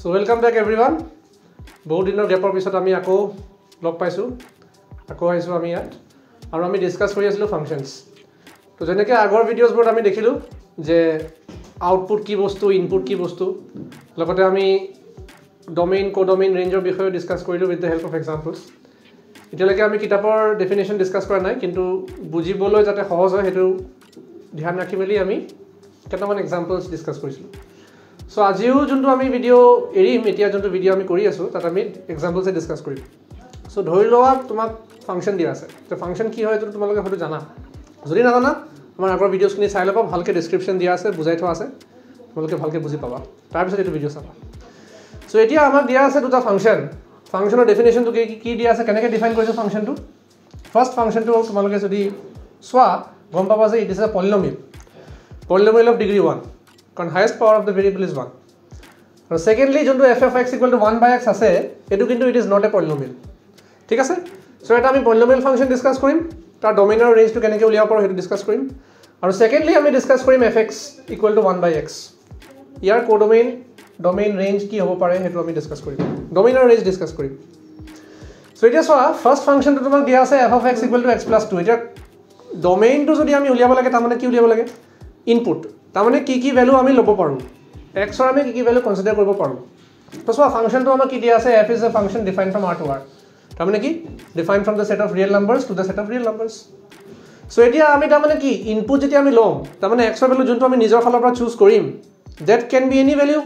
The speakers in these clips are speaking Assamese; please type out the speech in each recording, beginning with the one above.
So welcome back everyone. বহুত দিনৰ গ্যাপৰ পিছত আমি আকৌ লগ পাইছো আকৌ আইছো আমি ইয়াত আৰু আমি ডিসকাস কৰি আছিলো ফাংশনস তো যেনেকৈ আগৰ ভিডিওছবোৰ আমি দেখিলো যে আউটপুট কি বস্তু ইনপুট কি বস্তু লগতে আমি ডোমেইন কোডোমেইন ৰেঞ্জৰ বিষয়ে ডিসকাস কৰিলো with the help of examples এতিয়ালৈকে আমি কিতাপৰ ডেফিনেশন ডিসকাস কৰা নাই কিন্তু বুজিবলৈ যাতে সহজ হয় হেতু ধ্যান ৰাখি মেলি আমি কেইটামান এক্সাম্পলস ডিসকাস কৰিছিলো So আজিও যোনটো আমি ভিডিও এৰিম এতিয়া যোনটো ভিডিও আমি কৰি আছো তাত আমি এক্সাম্পলসে ডিসকাস কৰিম সো ধৰি লোৱা তোমাক ফাংশন দিয়া আছে তো ফাংশন কি হয় তুমি তোমালোকে হয়তো জানা যদি নাজানা আমাৰ আগৰ ভিডিওছখিনি চাই লবা ভালকে ডেসক্ৰিপচন দিয়া আছে বুজাই থোৱা আছে তোমালোকে ভালকে বুজি পাবা তাৰ পিছত এই ভিডিও চাবা সো এতিয়া আমাক দিয়া আছে দুটা ফাংশন ফাংশনৰ ডেফিনেশনটো কি দিয়া আছে কেনেকৈ ডিফাইন কৰিছো ফাংশনটো ফাৰ্স্ট ফাংশনটো তোমালোকে যদি সোৱা গম পাবা যে it is a পলিনোমিয়েল of degree 1 কাৰণ highest power of the variable is 1 আৰু সেকেন্ডলি যোনটো f of x = 1 by x আছে এটো কিন্তু ইট ইজ নট এ পলিনোমিয়েল ঠিক আছে সো এটা আমি পলিনোমিয়েল ফাংশন ডিসকাস কৰিম তাৰ ডোমেইন আৰু ৰেঞ্জটো কেনেকৈ উলিয়াব পাৰো হেতু ডিসকাস কৰিম আৰু সেকেন্ডলি আমি ডিসকাস কৰিম fx = 1 by x year domain range কি হ'ব পাৰে হেতু আমি ডিসকাস কৰিম ডোমেইন আৰু ৰেঞ্জ ডিসকাস কৰিম সো এতিয়া সোৱা ফাৰ্স্ট ফাংশনটো তোমাক দিয়া আছে f of x = x + 2 এতিয়া ডোমেইনটো যদি আমি উলিয়াব লাগে তাৰ মানে কি উলিয়াব লাগে ইনপুট তাৰ মানে কি ভ্যালু আমি লব পাৰো x ৰ আমি কি ভ্যালু কনসিডাৰ কৰিব পাৰো তো সোৱা ফাংশনটো আমাক কি দিয়া আছে f is a function defined from r to r তাৰ মানে কি defined from the set of real numbers to the set of real numbers so এতিয়া আমি তাৰ মানে কি ইনপুট যেতিয়া আমি লম তাৰ মানে x ৰ ভ্যালু যোনটো আমি নিজৰ ফালৰ পৰা চুজ কৰিম that can be any value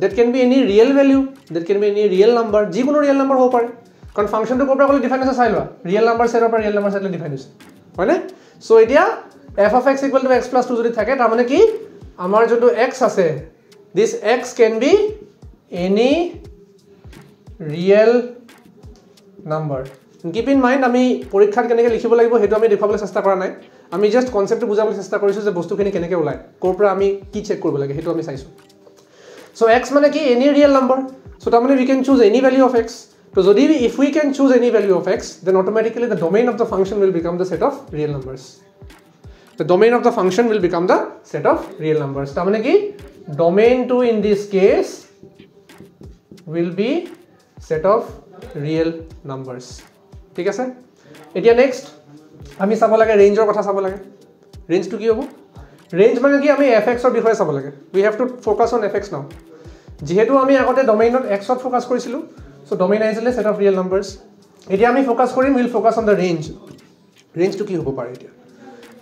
that can be any real value that can be any real number যিকোনো real number হ'ব পাৰে কাৰণ ফাংশনটো কোৰ পৰা ক'লে ডিফাইন আছে চাই লোৱা real number set ৰ পৰা real number set লৈ ডিফাইন হৈছে হয়নে সো এতিয়া f of x = x + 2 যদি থাকে তাৰ মানে কি আমাৰ যোনটো x আছে this x can be any real number keep in mind আমি পৰীক্ষাত কেনেকৈ লিখিব লাগিব হেতু আমি দেখাবলৈ চেষ্টা কৰা নাই আমি জাস্ট কনসেপ্টটো বুজাবলৈ চেষ্টা কৰিছো যে বস্তুখিনি কেনেকৈ ওলাই কোৰ পৰা আমি কি চেক কৰিব লাগে হেতু আমি চাইছো সো x মানে কি any real number সো তাৰ মানে we can choose any value of x তো যদি if we can choose any value of x then automatically the domain of the function will become the set of real numbers the domain of the function will become the set of real numbers তাৰ মানে কি domain 2 in this case will be set of real numbers ঠিক আছে এতিয়া নেক্সট আমি চাব লাগে ৰেঞ্জৰ কথা চাব লাগে ৰেঞ্জটো কি হ'ব ৰেঞ্জ মানে কি আমি fx ৰ বিষয়ে চাব লাগে we have to focus on fx now যেহেতু আমি আগতে ডোমেইনত x ত ফোকাস কৰিছিলো সো ডোমেইন আইছিলে set of real numbers এতিয়া আমি ফোকাস কৰিম উইল ফোকাস অন the ৰেঞ্জটো কি হ'ব পাৰে এতিয়া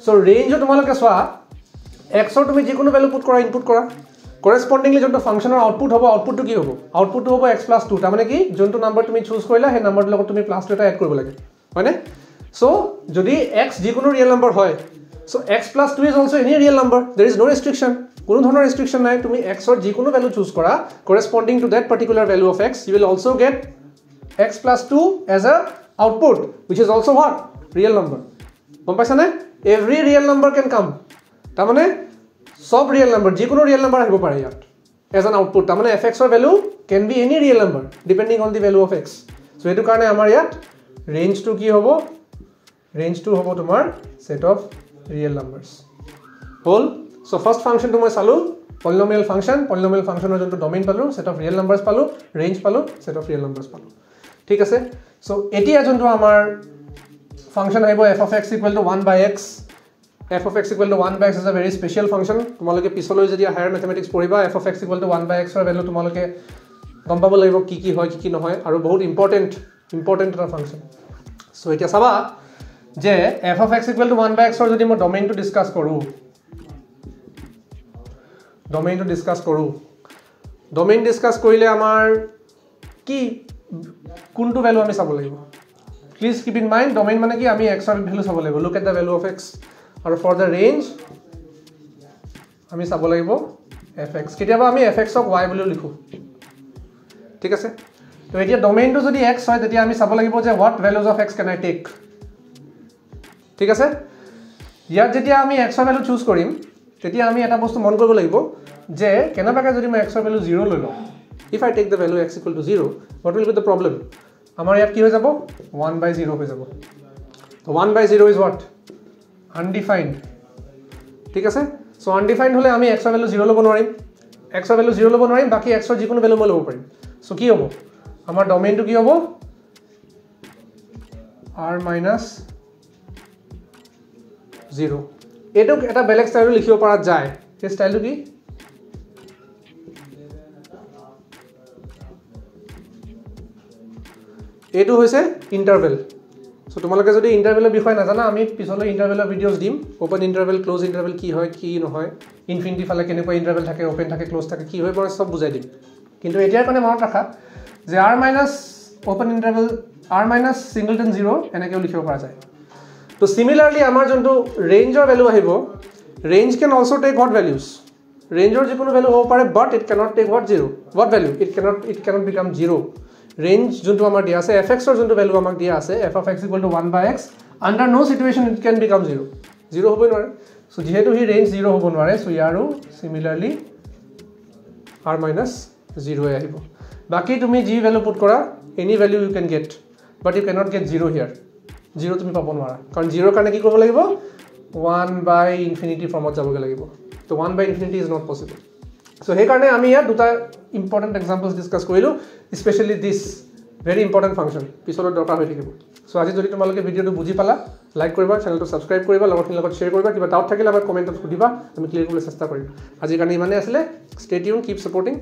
সো ৰেঞ্জটো তোমালোকে সোৱা x ৰ তুমি যিকোনো ভ্যালু পুট কৰা ইনপুট কৰা কৰেসপন্ডিংলি যোনটো ফাংশনৰ আউটপুট হ'ব আউটপুটটো কি হ'ব আউটপুটটো হ'ব x + 2 তাৰ মানে কি যোনটো নম্বৰ তুমি চুজ কৰিলা সেই নম্বৰটোৰ লগত তুমি +2 এটা এড কৰিব লাগে হয়নে সো যদি x যিকোনো ৰিয়েল নম্বৰ হয় so x + 2 is also any real number there is no restriction কোনো ধৰণৰ ৰেষ্ট্ৰিকশন নাই তুমি x ৰ যিকোনো ভ্যালু চুজ কৰা corresponding to that particular value of x you will also get x + 2 as a output which is also what real number গম পাইছা নে every real number can come তাৰ মানে সব real number যিকোনো real number আহিব পাৰে ইয়াত as an output তাৰ মানে fx ৰ value can be any real number depending on the value of x so এটো কাৰণে আমাৰ ইয়াত range টো কি হ'ব range টো হ'ব তোমাৰ set of real numbers hall so first function টো মই চালো polynomial functionৰ যোনটো domain পালো set of real numbers পালো range পালো set of real numbers পালো ঠিক আছে so এতিয়া যোনটো আমাৰ function আহিব f of x = 1 by x f of x = 1 by x is a very special function তোমালোকে পিছলৈ যদি হায়াৰ ম্যাথমেটিক্স পঢ়িবা f of x = 1 by x ৰ ভ্যালু তোমালোকে গম পাব লাগিব কি হয় কি নহয় আৰু বহুত ইম্পৰ্টেন্ট এটা ফাংশন সো এতিয়া চাবা যে f of x = 1 by x ৰ যদি মই ডোমেইনটো ডিসকাস কৰো ডোমেইন ডিসকাস কৰিলে আমাৰ কি কোনটো ভ্যালু আমি চাব লাগিব please keep in mind domain মানে কি আমি x ৰ ভ্যালু চাব লাগিব look at the value of x আৰু for the range আমি চাব লাগিব fx কেতিয়াবা আমি fx ক y বুলি লিখো ঠিক আছে তো এতিয়া ডোমেইনটো যদি x হয় তেতিয়া আমি চাব লাগিব যে what values of x can I take ঠিক আছে ইয়াত যেতিয়া আমি x ৰ ভ্যালু চুজ কৰিম তেতিয়া আমি এটা বস্তু মন কৰিব লাগিব যে কেনেবাকে যদি মই x ৰ ভ্যালু 0 লৈ লওঁ if I take the value x = 0 what will be the problem আমাৰ ইয়াত কি হৈ যাব 1 by 0 হৈ যাব তো 1 by 0 is what undefined ঠিক আছে সো undefined হলে আমি x ৰ ভ্যালু 0 লব নোৱাৰিম এক্সৰ ভেলু 0 ল'ব নোৱাৰিম বাকি এক্সৰ যিকোনো ভেলু মই ল'ব পাৰিম সো কি হ'ব আমাৰ ডমেইনটো কি হ'ব r minus 0 এটো এটা বেলেগ স্টাইলত লিখিব পৰা যায় এই স্টাইলটো কি এটো হৈছে ইন্টাৰভেল সো তোমালোকে যদি ইন্টাৰভেলৰ বিষয় নাজানা আমি পিছলৈ ইন্টাৰভেলৰ ভিডিওস দিম ওপেন ইন্টারভেল ক্লোজ ইন্টারভেল কি হয় কি নহয় ইনফিনিটি ফালে কেনেকৈ ইন্টারভেল থাকে ওপেন থাকে ক্লোজ থাকে কি হয় মই সব বুজাই দিম কিন্তু এতিয়াৰ কাৰণে মনত ৰাখা যে r minus open interval r minus singleton 0 এনেকৈ লিখিব পৰা যায় তো সিমিলাৰলি আমাৰ যোনটো ৰেঞ্জৰ ভ্যালু আহিব range can also take what values ৰেঞ্জৰ যিকোনো ভ্যালু হ'ব পাৰে but it cannot take what value it cannot become 0 range যোনটো আমাৰ দিয়া আছে fx ৰ যোনটো ভ্যালু আমাক দিয়া আছে f of x equal to 1 by x under no situation it can become 0 হ'ব নোৱাৰে সো যেহেতু হি ৰেঞ্জ 0 হ'ব নোৱাৰে সো ইয়াৰো সিমিলাৰলি r minus 0 আহিব বাকি তুমি যি ভ্যালু পুট কৰা any value you can get but you cannot get 0 here 0 তুমি পাব নোৱাৰা কাৰণ 0 কাৰণে কি কৰিব লাগিব 1 by infinity ফৰ্মত যাবগে লাগিব তো 1 by infinity is not possible so he karone ami ya duta important examples discuss korilu especially this very important function pisolo dorkar hoy thakibo so aji jodi tumaloke video tu buji pala like koriba channel tu subscribe koriba logot logot share koriba kiba doubt thakile amar comment ot sudiba ami clear korle chesta korim aji karone imane asile stay tuned keep supporting